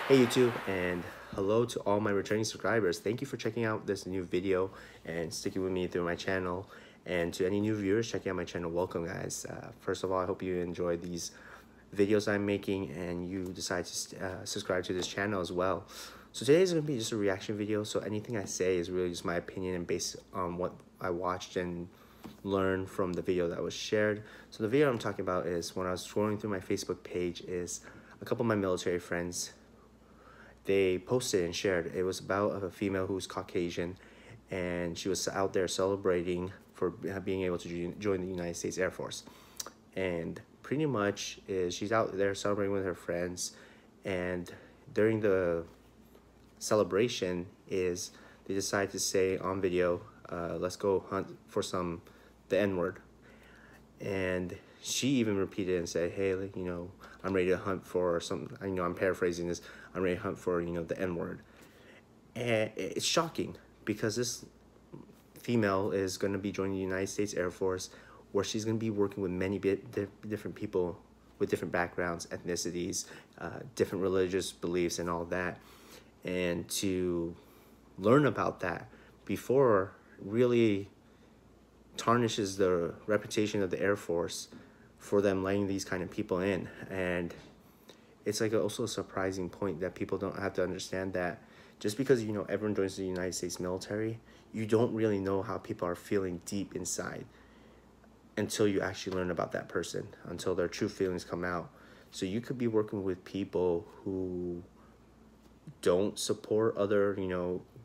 Hey YouTube, and hello to all my returning subscribers. Thank you for checking out this new video and sticking with me through my channel. And to any new viewers checking out my channel, welcome guys. First of all, I hope you enjoy these videos I'm making and you decide to subscribe to this channel as well. So today is going to be just a reaction video, so anything I say is really just my opinion and based on what I watched and learned from the video that was shared. So the video I'm talking about is when I was scrolling through my Facebook page is a couple of my military friends. They posted and shared. It was about a female who's Caucasian, and she was out there celebrating for being able to join the United States Air Force. And pretty much she's out there celebrating with her friends, and during the celebration they decide to say on video, let's go hunt for the N-word. And she even repeated and said, hey, I'm ready to hunt for some, I'm paraphrasing this, I'm ready to hunt for, the N-word. And it's shocking because this female is going to be joining the United States Air Force, where she's going to be working with many different people with different backgrounds, ethnicities, different religious beliefs and all that. And to learn about that before really tarnishes the reputation of the Air Force for them letting these kind of people in. And it's like also a surprising point that people don't have to understand that just because everyone joins the United States military, you don't really know how people are feeling deep inside until you actually learn about that person, until their true feelings come out. So you could be working with people who don't support other,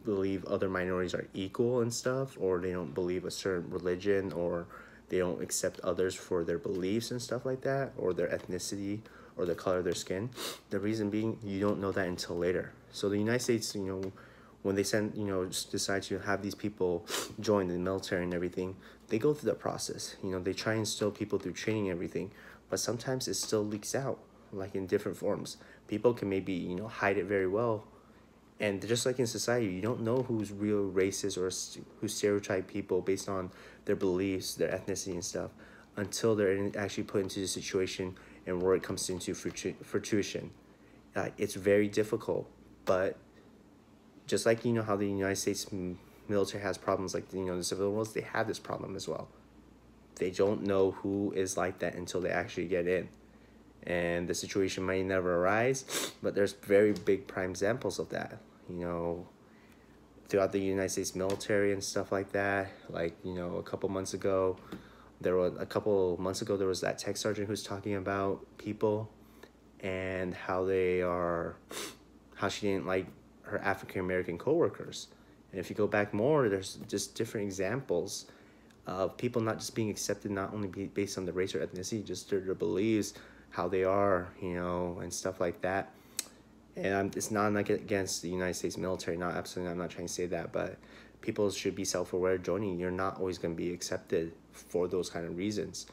believe other minorities are equal and stuff, or they don't believe a certain religion, or they don't accept others for their beliefs and stuff like that, or their ethnicity or the color of their skin. The reason being, you don't know that until later. So the United States, when they decide to have these people join the military and everything, they go through that process. They try and instill people through training and everything, but sometimes it still leaks out, like in different forms. People can maybe, hide it very well. And just like in society, you don't know who's real racist or who stereotype people based on their beliefs, their ethnicity and stuff, until they're actually put into the situation and where it comes into fruition. It's very difficult, but just like how the United States military has problems like the civil wars, they have this problem as well. They don't know who is like that until they actually get in. And the situation might never arise, but there's very big prime examples of that, throughout the United States military and stuff like that. Like, a couple months ago, there was that tech sergeant who's talking about people and how she didn't like her African-American coworkers. And if you go back more, there's just different examples of people not just being accepted, not only based on the race or ethnicity, just their beliefs, how they are, and stuff like that. And it's not like against the United States military, not absolutely, I'm not trying to say that, but people should be self-aware joining. You're not always going to be accepted for those kind of reasons.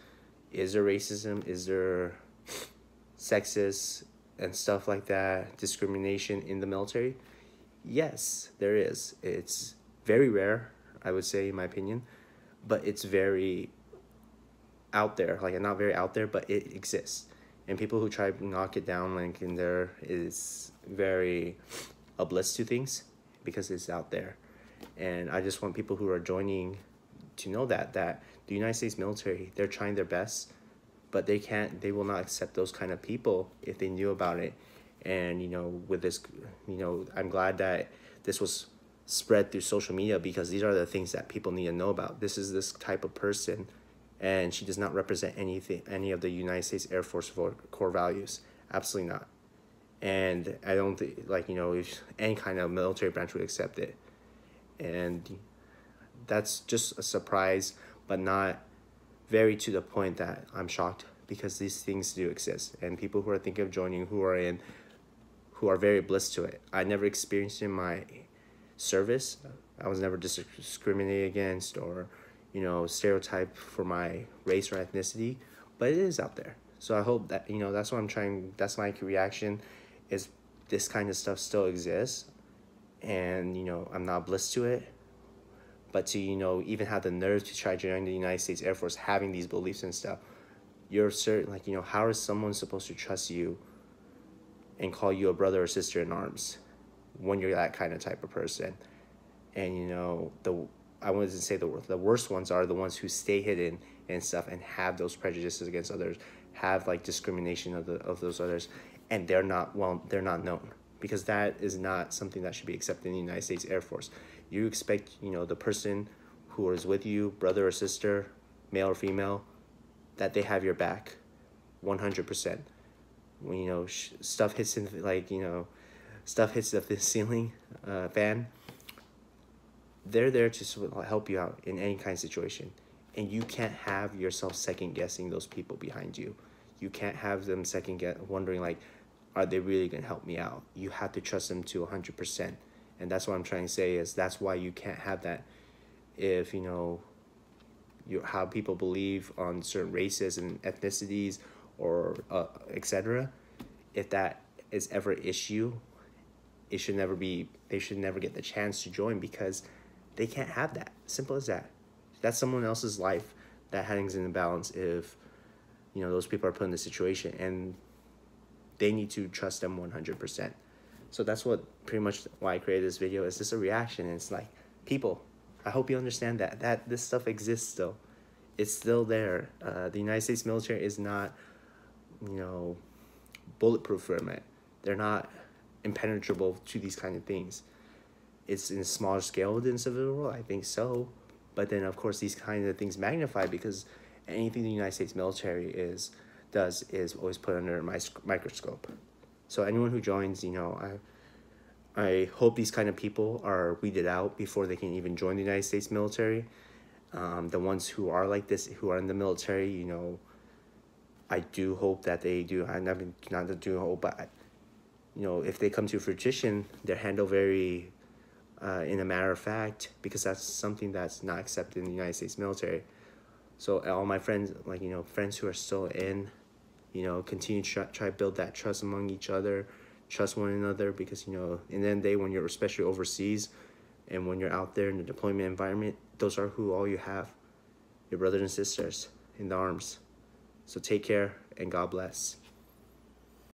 Is there racism? Is there sexist and stuff like that, discrimination in the military? Yes, there is. It's very rare, I would say, in my opinion, but it's very out there. Like, not very out there, but it exists. And people who try to knock it down, like in there, is very oblivious to things because it's out there. And I just want people who are joining to know that the United States military, they're trying their best, but they will not accept those kind of people if they knew about it. And with this, I'm glad that this was spread through social media, because these are the things that people need to know about. This is this type of person, and she does not represent any of the United States Air Force core values. Absolutely not. And I don't think, if any kind of military branch would accept it. And that's just a surprise, but not very to the point that I'm shocked, because these things do exist. And people who are thinking of joining, who are very bliss to it. I never experienced in my service. I was never discriminated against or stereotyped for my race or ethnicity, but it is out there. So I hope that that's what I'm trying, that's my reaction, is this kind of stuff still exists. And I'm not bliss to it, but to even have the nerve to try to join the United States Air Force having these beliefs and stuff, you're certain, how is someone supposed to trust you and call you a brother or sister in arms when you're that kind of type of person. And you know, I wanted to say the worst ones are the ones who stay hidden and stuff and have those prejudices against others, have like discrimination of those others, and they're not known, because that is not something that should be accepted in the United States Air Force. You expect, you know, the person who is with you, brother or sister, male or female, that they have your back 100%. When, you know, stuff hits in, like, you know, stuff hits the ceiling fan, they're there to help you out in any kind of situation. And you can't have yourself second guessing those people behind you. You can't have them second guess, wondering like, are they really gonna help me out? You have to trust them to 100%. And that's what I'm trying to say, is that's why you can't have that. If, you know, how people believe on certain races and ethnicities or etc., if that is ever an issue, they should never get the chance to join, because they can't have that. Simple as that. That's someone else's life that hangs in the balance if, you know, those people are put in the situation, and they need to trust them 100%. So that's what pretty much why I created this video. Is just a reaction. And it's like, people, I hope you understand that this stuff exists still. It's still there. The United States military is not, you know, bulletproof from it. They're not impenetrable to these kind of things. It's in a smaller scale than civil war, I think so. But then, of course, these kind of things magnify, because anything the United States military does is always put under a microscope. So anyone who joins, you know, I hope these kind of people are weeded out before they can even join the United States military. The ones who are like this, who are in the military, you know, I do hope that they do. I never, not do hope, but, you know, if they come to fruition, they're handled very in a matter of fact, because that's something that's not accepted in the United States military. So all my friends, like, you know, friends who are still in, you know, continue to try to build that trust among each other, trust one another, because, you know, in the end of the day, when you're especially overseas and when you're out there in the deployment environment, those are who all you have, your brothers and sisters in the arms. So take care and God bless.